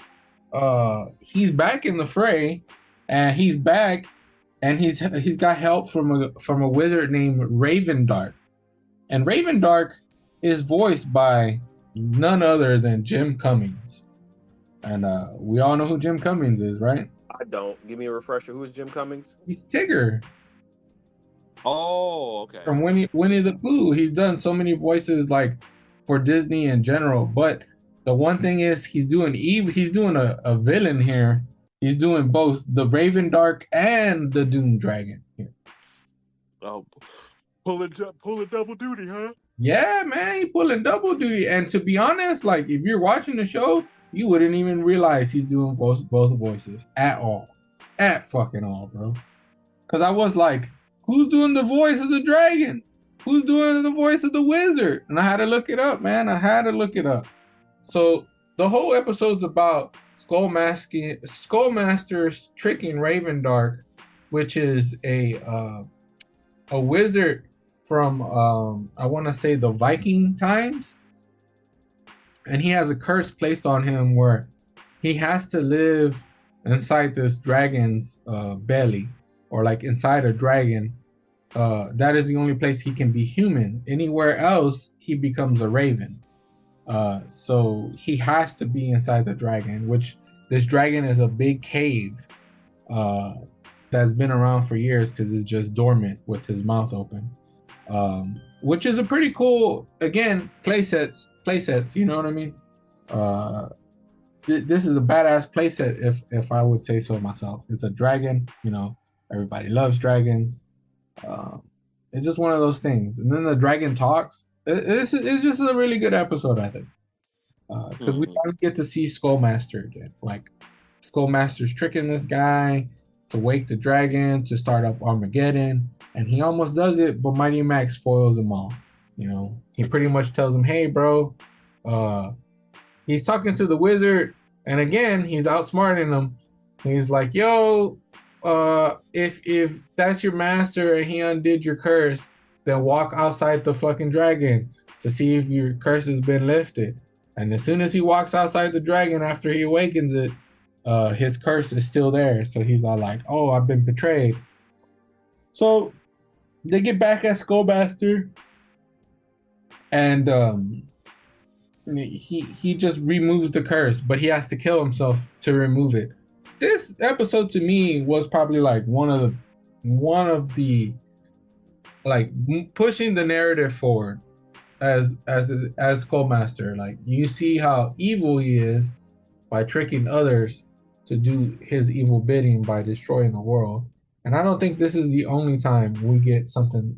He's back in the fray, and he's back, and he's got help from a wizard named Ravendark. And Ravendark is voiced by none other than Jim Cummings. And we all know who Jim Cummings is, right? I don't. Give me a refresher. Who is Jim Cummings? He's Tigger. Oh, okay. From Winnie the Pooh. He's done so many voices like for Disney in general. But the one thing is he's doing a villain here. He's doing both the Ravendark and the Doom Dragon here. Oh, pulling double duty, huh? Yeah, man, he pulling double duty. And to be honest, like if you're watching the show, you wouldn't even realize he's doing both voices at all. At fucking all, bro. Cause I was like, who's doing the voice of the dragon? Who's doing the voice of the wizard? And I had to look it up, man. I had to look it up. So the whole episode's about Skullmaster's tricking Ravendark, which is a wizard from I want to say the Viking times, and he has a curse placed on him where he has to live inside this dragon's belly, or like inside a dragon. That is the only place he can be human. Anywhere else, he becomes a raven. So he has to be inside the dragon, which this dragon is a big cave that's been around for years because it's just dormant with his mouth open. Which is a pretty cool, again, playsets, you know what I mean? This is a badass playset if I would say so myself. It's a dragon, everybody loves dragons. It's just one of those things. And then the dragon talks. It's just a really good episode, I think, because we Hmm. finally get to see Skullmaster again. Like Skullmaster's tricking this guy to wake the dragon to start up Armageddon, and he almost does it, but Mighty Max foils him all. You know, he pretty much tells him, "Hey, bro," uh, he's talking to the wizard, and again, he's outsmarting him. He's like, "Yo, if that's your master and he undid your curse, then walk outside the fucking dragon to see if your curse has been lifted." And as soon as he walks outside the dragon after he awakens it, his curse is still there. So he's all like, "Oh, I've been betrayed." So they get back at Skullmaster, and he just removes the curse, but he has to kill himself to remove it. This episode to me was probably like one of the like pushing the narrative forward as Skullmaster. Like you see how evil he is by tricking others to do his evil bidding by destroying the world. And I don't think this is the only time we get something.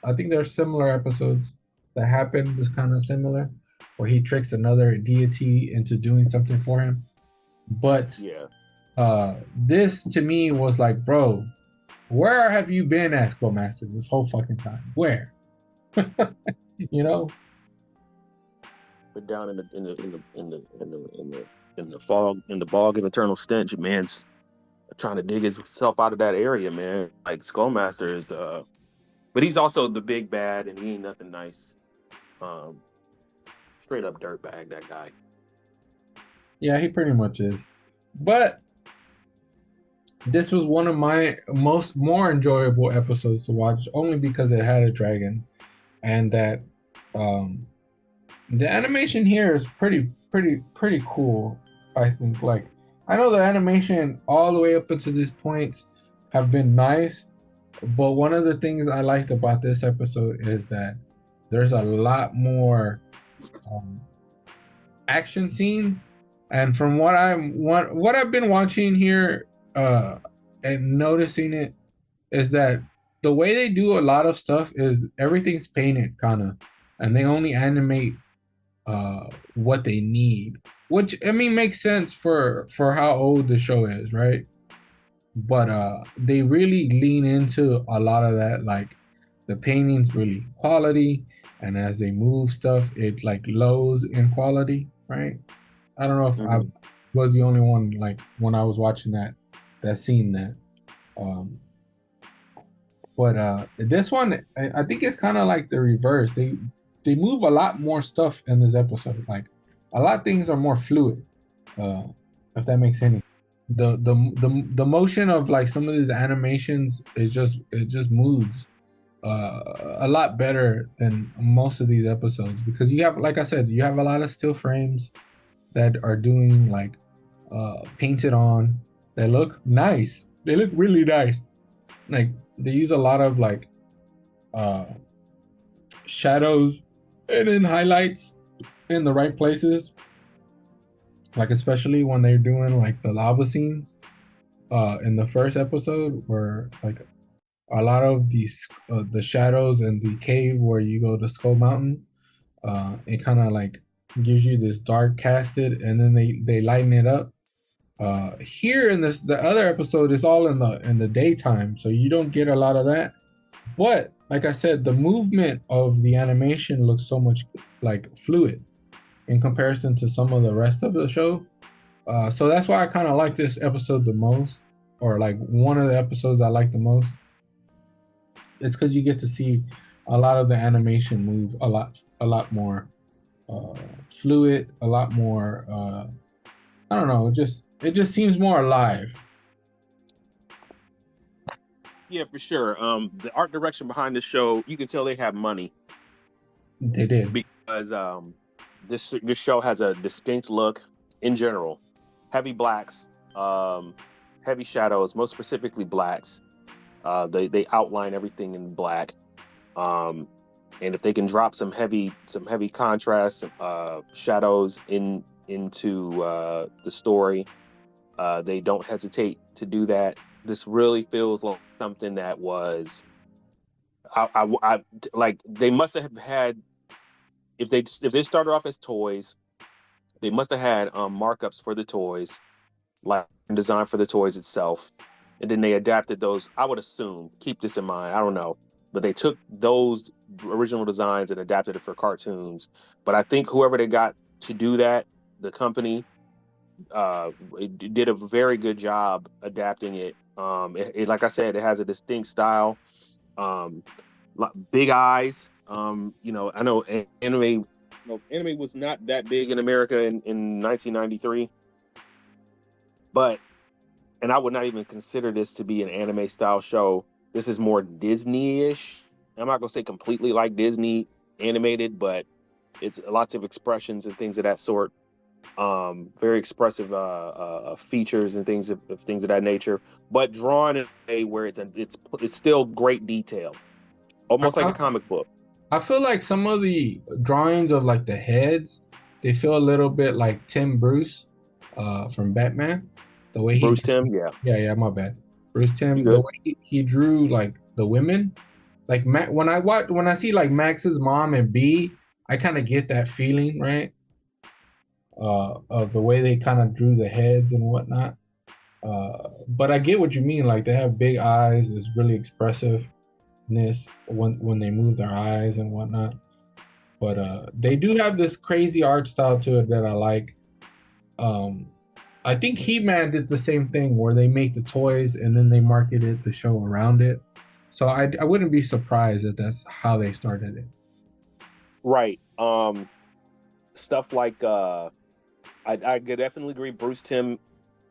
I think there's similar episodes that happen that's kind of similar, where he tricks another deity into doing something for him. But Yeah. this to me was like, bro, where have you been, Master, this whole fucking time? Where? You know? But down in the fog, in the bog of eternal stench, man's trying to dig himself out of that area, man. Like Skullmaster is but he's also the big bad and he ain't nothing nice. Um Straight up dirtbag, that guy. Yeah, he pretty much is. But this was one of my more enjoyable episodes to watch, only because it had a dragon, and that um, the animation here is pretty cool. I think. Like, I know the animation all the way up until this point have been nice, but one of the things I liked about this episode is that there's a lot more um, action scenes, and from what I've been watching here and noticing it is that the way they do a lot of stuff is everything's painted kind of, and they only animate what they need, which I mean makes sense for how old the show is, right? But they really lean into a lot of that. Like the painting's really quality, and as they move stuff it like lows in quality, right? I don't know if I Mhm. was the only one, like when I was watching that scene there. Um, but this one, I think it's kind of like the reverse. They move a lot more stuff in this episode. Like a lot of things are more fluid. Uh, if that makes any. The motion of like some of these animations is it just moves a lot better than most of these episodes, because you have, like I said, you have a lot of still frames that are doing like painted on. They look nice. They look really nice. Like they use a lot of like uh shadows and then highlights in the right places. Like especially when they're doing like the lava scenes in the first episode, where like a lot of these the shadows in the cave where you go to Skull Mountain, it kind of like gives you this dark casted, and then they lighten it up. Here in this the other episode is all in the daytime, so you don't get a lot of that. But like I said, the movement of the animation looks so much like fluid in comparison to some of the rest of the show. So that's why I kind of like this episode the most, or like one of the episodes I like the most. It's because you get to see a lot of the animation move a lot more uh, fluid, a lot more. I don't know. It just seems more alive. Yeah, for sure. The art direction behind the show, you can tell they have money They did. because this show has a distinct look in general. Heavy blacks, heavy shadows, most specifically blacks. They outline everything in black. Um, and if they can drop some heavy contrast, shadows into the story, they don't hesitate to do that. This really feels like something that was like they must have had, if they started off as toys, they must have had markups for the toys, like design for the toys itself, and then they adapted those. I would assume, keep this in mind, I don't know, but they took those original designs and adapted it for cartoons. But I think whoever they got to do that, the company, it did a very good job adapting it. Like I said, it has a distinct style, um, big eyes. I know anime. Anime was not that big in America in 1993, but and I would not even consider this to be an anime style show. This is more Disney-ish. I'm not gonna say completely like Disney animated, but it's lots of expressions and things of that sort. Very expressive features and things of that nature, but drawn in a way where it's still great detail, I, almost like a I, comic book. I feel like some of the drawings of like the heads, they feel a little bit like Tim Bruce, from Batman. The way he, Bruce Tim, yeah, yeah, my bad. Bruce you Tim, the good. way he drew like the women, like when I see like Max's mom and B, I kind of get that feeling, right? Of the way they kind of drew the heads and whatnot. But I get what you mean. Like they have big eyes. It's really expressiveness when they move their eyes and whatnot. But they do have this crazy art style to it that I like. Um, I think He-Man did the same thing where they make the toys and then they marketed the show around it. So I wouldn't be surprised that that's how they started it. Right. Stuff like I could definitely agree. Bruce Tim,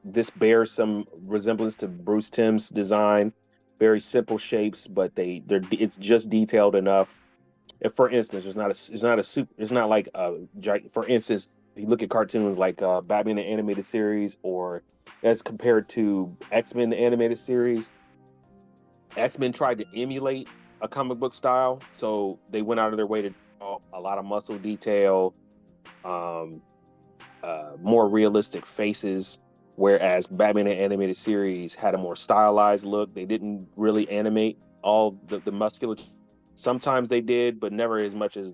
this bears some resemblance to Bruce Timm's design. Very simple shapes, but it's just detailed enough. If, for instance, it's not like for instance, if you look at cartoons like Batman the animated series, or as compared to X-Men the animated series, X-Men tried to emulate a comic book style, so they went out of their way to draw a lot of muscle detail, um, more realistic faces. Whereas Batman the animated series had a more stylized look. They didn't really animate all the muscular. Sometimes they did, but never as much as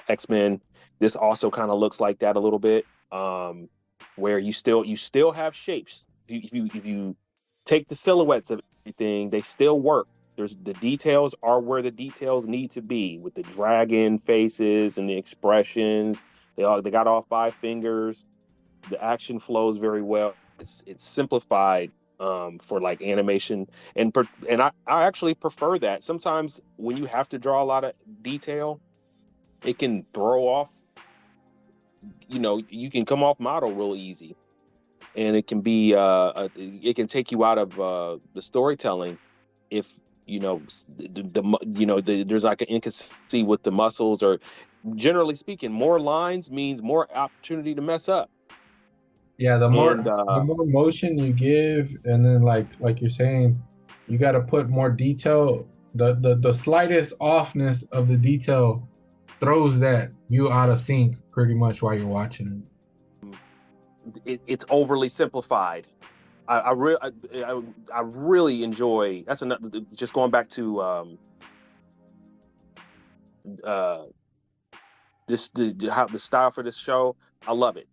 X-Men. This also kind of looks like that a little bit, where you still have shapes. If you take the silhouettes of everything, they still work. There's the details are where the details need to be, with the dragon faces and the expressions. They got all five fingers. The action flows very well. It's simplified for like animation, and I actually prefer that. Sometimes when you have to draw a lot of detail, it can throw off. You can come off model real easy, and it can be it can take you out of the storytelling if there's like an inconsistency with the muscles, or generally speaking, more lines means more opportunity to mess up. Yeah, And the more motion you give, and then like you're saying, you got to put more detail. The slightest offness of the detail throws that you out of sync pretty much while you're watching it's overly simplified. I really enjoy. That's another. Just going back to uh, how the style for this show. I love it,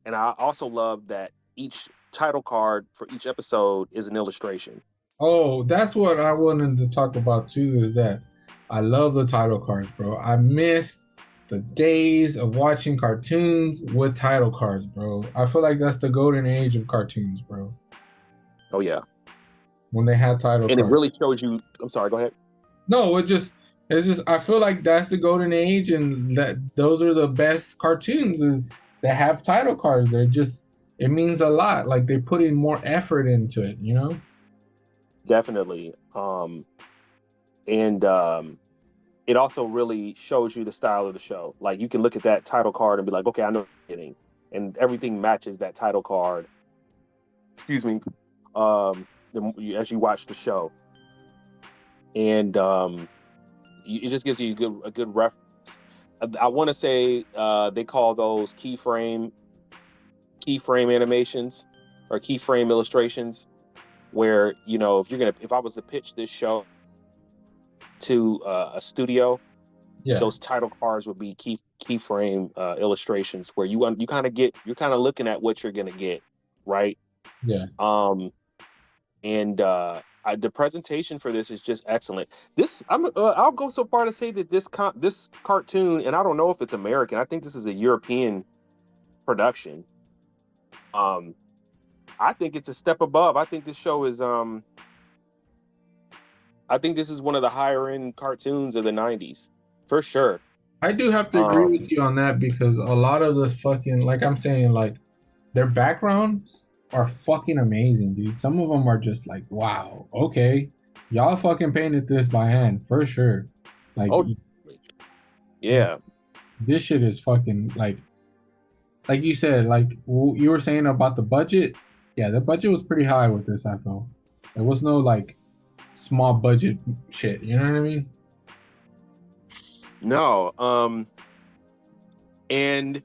and I also love that each title card for each episode is an illustration. Oh, that's what I wanted to talk about too. Is that I love the title cards, bro. I miss the days of watching cartoons with title cards, bro. I feel like that's the golden age of cartoons, bro. Oh yeah, When they had title and it cards. really shows you. I'm sorry. Go ahead. No, it's just I feel like that's the golden age, and that those are the best cartoons is that have title cards. They're just it means a lot. Like they put in more effort into it, you know? Definitely. And it also really shows you the style of the show. Like you can look at that title card and be like, okay, I know what I'm getting, and everything matches that title card. Excuse me. As you watch the show, and it just gives you a good reference. I want to say they call those keyframe animations or keyframe illustrations, where if I was to pitch this show, to a studio, Yeah. those title cards would be keyframe illustrations where you're kind of looking at what you're gonna get, right? Yeah. And the presentation for this is just excellent. I'll go so far to say that this cartoon, and I don't know if it's American. I think this is a European production. I think it's a step above. I think this show is I think this is one of the higher end cartoons of the 90s, for sure. I do have to agree with you on that because a lot of the fucking, like I'm saying, like their backgrounds are fucking amazing, dude. Some of them are just like, wow, okay, y'all fucking painted this by hand for sure. Like, Oh, yeah. this shit is fucking like you said, like you were saying about the budget. Yeah, the budget was pretty high with this. I felt there was no like small budget shit. You know what I mean? No. And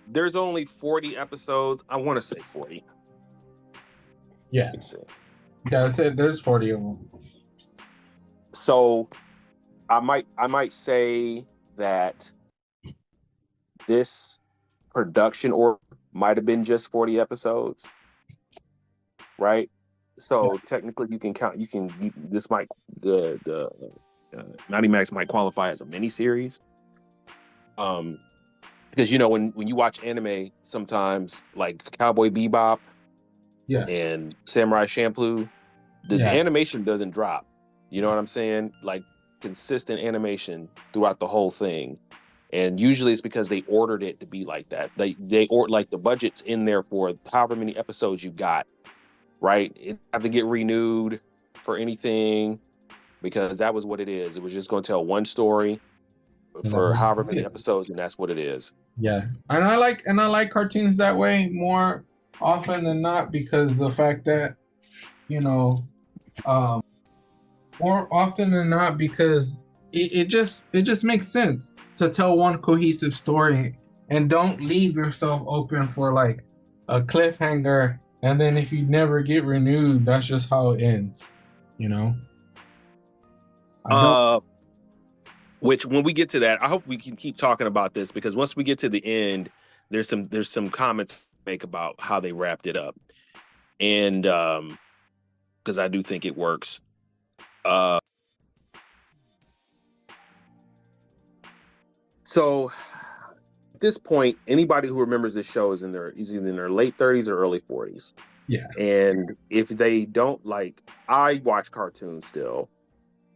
there's only 40 episodes. I want to say 40. Yeah. Let me see. Yeah, I said there's 40 of them. So I might say that this production or might have been just 40 episodes, right? So technically you can count, this might, the Mighty Max might qualify as a miniseries. Because when you watch anime, sometimes like Cowboy Bebop and Samurai Champloo, the animation doesn't drop. You know what I'm saying? Like consistent animation throughout the whole thing. And usually it's because they ordered it to be like that. They or like the budget's in there for however many episodes you got, right? It have to get renewed for anything because that was what it is. It was just going to tell one story for however many episodes, and that's what it is. Yeah, and I like cartoons that way more often than not because the fact that more often than not because it just makes sense to tell one cohesive story and don't leave yourself open for like a cliffhanger, and then if you never get renewed, that's just how it ends. Which when we get to that, I hope we can keep talking about this because once we get to the end, there's some comments to make about how they wrapped it up, and because I do think it works. So at this point, anybody who remembers this show is either in their late 30s or early 40s. Yeah. And if they don't I watch cartoons still.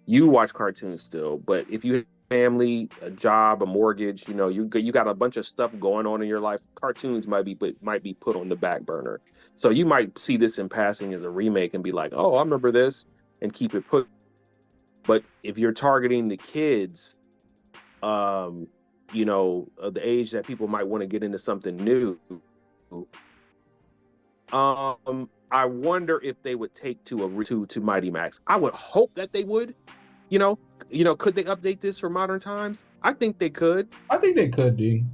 You watch cartoons still, but if you have a family, a job, a mortgage, you got a bunch of stuff going on in your life, cartoons might be put on the back burner. So you might see this in passing as a remake and be like, "Oh, I remember this," and keep it put. But if you're targeting the kids, of the age that people might want to get into something new, I wonder if they would take to Mighty Max. I would hope that they would. Could they update this for modern times? I think they could. I think they could, dude.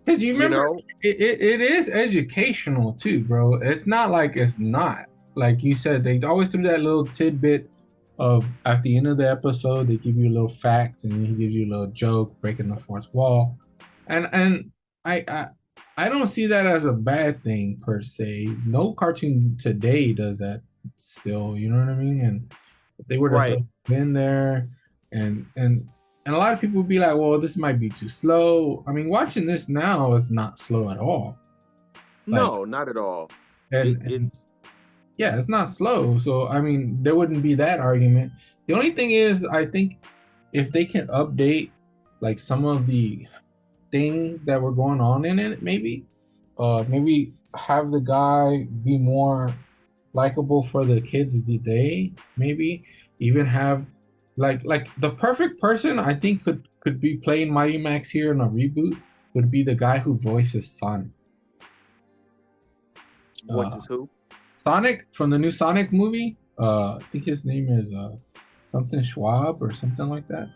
Because you remember, it is educational too, bro. It's not like it's not. Like you said, they always do that little tidbit of at the end of the episode, they give you a little fact and he gives you a little joke, breaking the fourth wall. And I don't see that as a bad thing per se. No cartoon today does that still, you know what I mean? And if they were to been there and a lot of people would be like, well, this might be too slow. I mean, watching this now is not slow at all. No, not at all. Yeah, it's not slow. So, I mean, there wouldn't be that argument. The only thing is, I think if they can update like some of the things that were going on in it, maybe have the guy be more likable for the kids today. Maybe even have like the perfect person I think could be playing Mighty Max here in a reboot would be the guy who voices Sonic. Voices who? Sonic from the new Sonic movie. I think his name is something Schwab or something like that.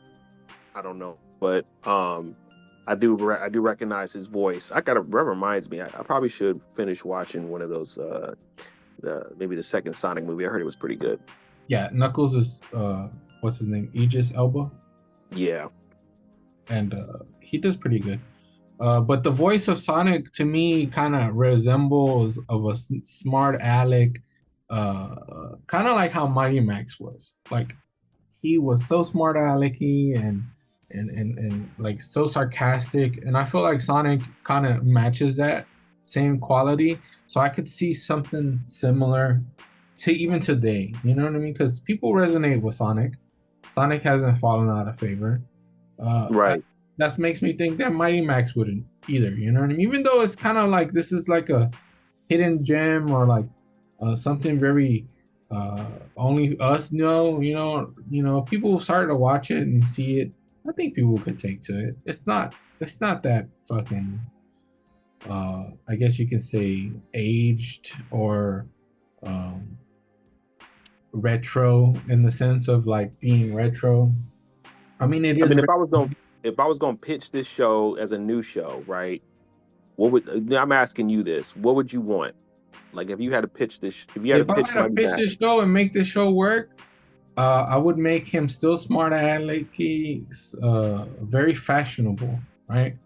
I don't know, but I do recognize his voice. That reminds me. I probably should finish watching one of those. Maybe the second Sonic movie. I heard it was pretty good. Yeah, Knuckles is what's his name, Aegis Elba, Yeah. and he does pretty good. But the voice of Sonic to me kind of resembles of a smart aleck, kind of like how Mighty Max was. Like he was so smart alecky and like so sarcastic, and I feel like Sonic kind of matches that same quality. So I could see something similar to even today. You know what I mean? Because people resonate with Sonic. Sonic hasn't fallen out of favor. I, Right. that makes me think that Mighty Max wouldn't either. You know what I mean? Even though it's kind of like this is like a hidden gem or like something very only us know. If people started to watch it and see it, I think people could take to it. It's not that fucking. I guess you can say aged or um, retro in the sense of like being retro. I mean, it I is. mean, if I was gonna pitch this show as a new show, right? What would I'm asking you this? What would you want? Like, if you had to pitch this, if you had to If I pitch had to Mighty pitch Max, this show and make this show work, I would make him still smart alecky, very fashionable, right?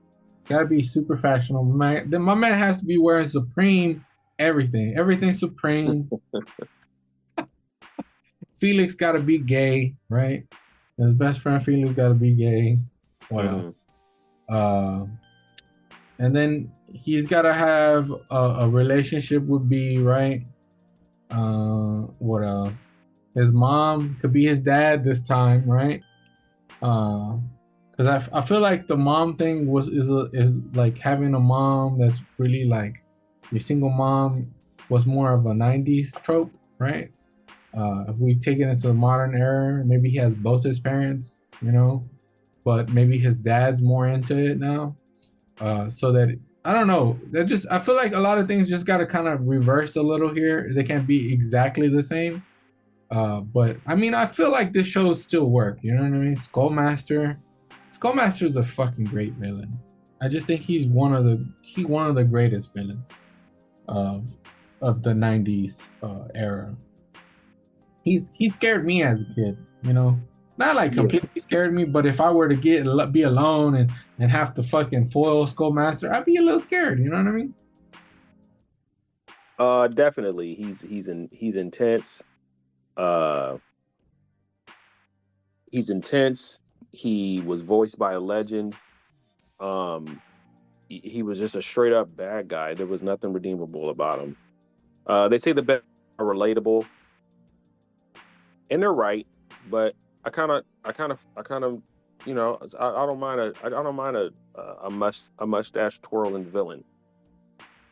Gotta be super fashionable. Then my man has to be wearing Supreme everything. Everything Supreme. Felix gotta be gay, right? His best friend Felix gotta be gay. What else? hmm Uh, and then he's gotta have a relationship with B, right? What else? His mom could be his dad this time, right? Because I feel like the mom thing is like having a mom that's really like your single mom was more of a '90s trope, right? If we take it into the modern era, maybe he has both his parents, but maybe his dad's more into it now. So that I don't know. That just I feel like a lot of things just got to kind of reverse a little here. They can't be exactly the same. But I mean, I feel like this show still work. You know what I mean? Skullmaster is a fucking great villain. I just think he's one of the greatest villains of of the '90s era. He scared me as a kid. Not like yeah, completely scared me, but if I were to be alone and have to fucking foil Skullmaster, I'd be a little scared. You know what I mean? definitely. He's intense. Uh, he's intense. He was voiced by a legend. Um, he was just a straight up bad guy. There was nothing redeemable about him. They say the best are relatable, and they're right. But I kind of, I don't mind a mustache twirling villain.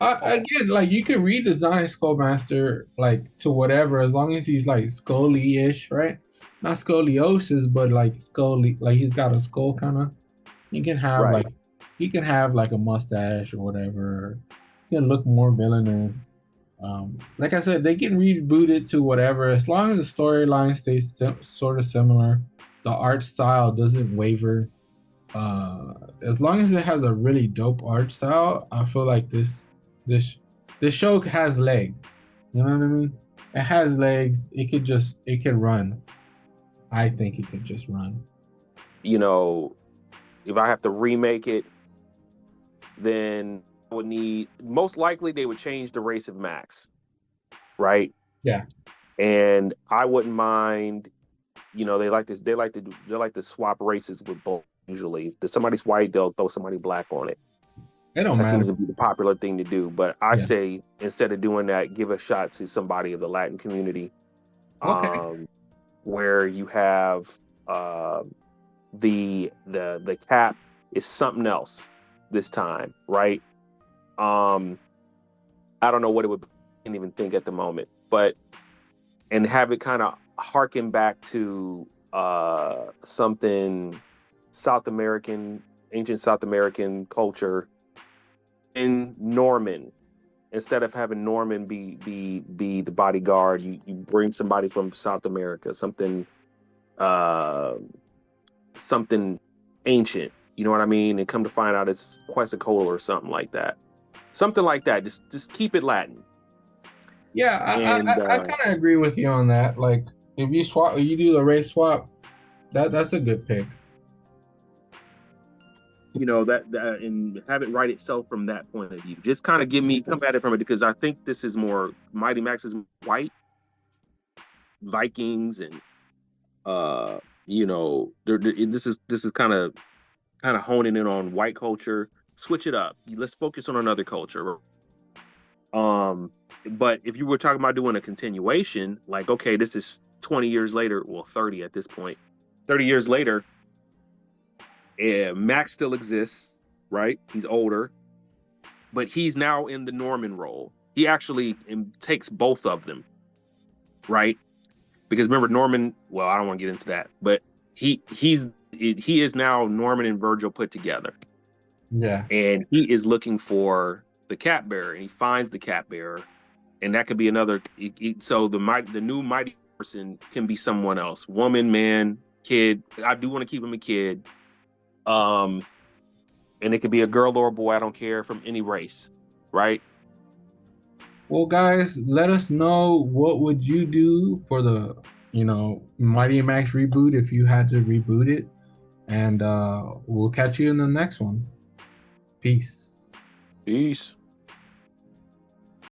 Again, like you could redesign Skullmaster like to whatever, as long as he's like Scully-ish, right? Not scoliosis, but like Scully, like he's got a skull kind of. He can have Right. like a mustache or whatever. He can look more villainous. Like I said, they can reboot it to whatever, as long as the storyline stays sort of similar. The art style doesn't waver. Uh, as long as it has a really dope art style, I feel like this this show has legs. You know what I mean? It has legs. It could run. I think it could just run. You know, if I have to remake it, then I would need most likely they would change the race of Max, right? Yeah. And I wouldn't mind. They like to swap races with both. Usually, if somebody's white, they'll throw somebody black on it. It don't That matter. seems to be the popular thing to do. But I Yeah. say instead of doing that, give a shot to somebody of the Latin community, Okay. um, where you have uh, the cap is something else this time, right? Um, I don't know what it would be. I can't even think at the moment, but and have it kind of harken back to something South American, ancient South American culture in Norman. Instead of having Norman be the bodyguard, you bring somebody from South America, uh, something ancient. You know what I mean? And come to find out it's Quetzalcoatl or something like that. Something like that. Just keep it Latin. Yeah, And I kind of agree with you on that. Like, if you do the race swap, That's a good pick. You know that and have it write itself from that point of view. Just kind of come at it from it because I think this is more Mighty Max is white Vikings and this is kind of honing in on white culture. Switch it up. Let's focus on another culture. But if you were talking about doing a continuation, like okay, this is 20 years later, well 30 at this point, 30 years later. Max still exists, right? He's older, but he's now in the Norman role. He actually takes both of them, right? Because remember Norman. Well, I don't want to get into that, but he is now Norman and Virgil put together. Yeah, And he is looking for the cat bearer, and he finds the cat bearer, and that could be another. So the new mighty person can be someone else, woman, man, kid. I do want to keep him a kid. And it could be a girl or a boy, I don't care, from any race, right? well guys, let us know what would you do for the Mighty Max reboot if you had to reboot it, and we'll catch you in the next one. Peace. Peace.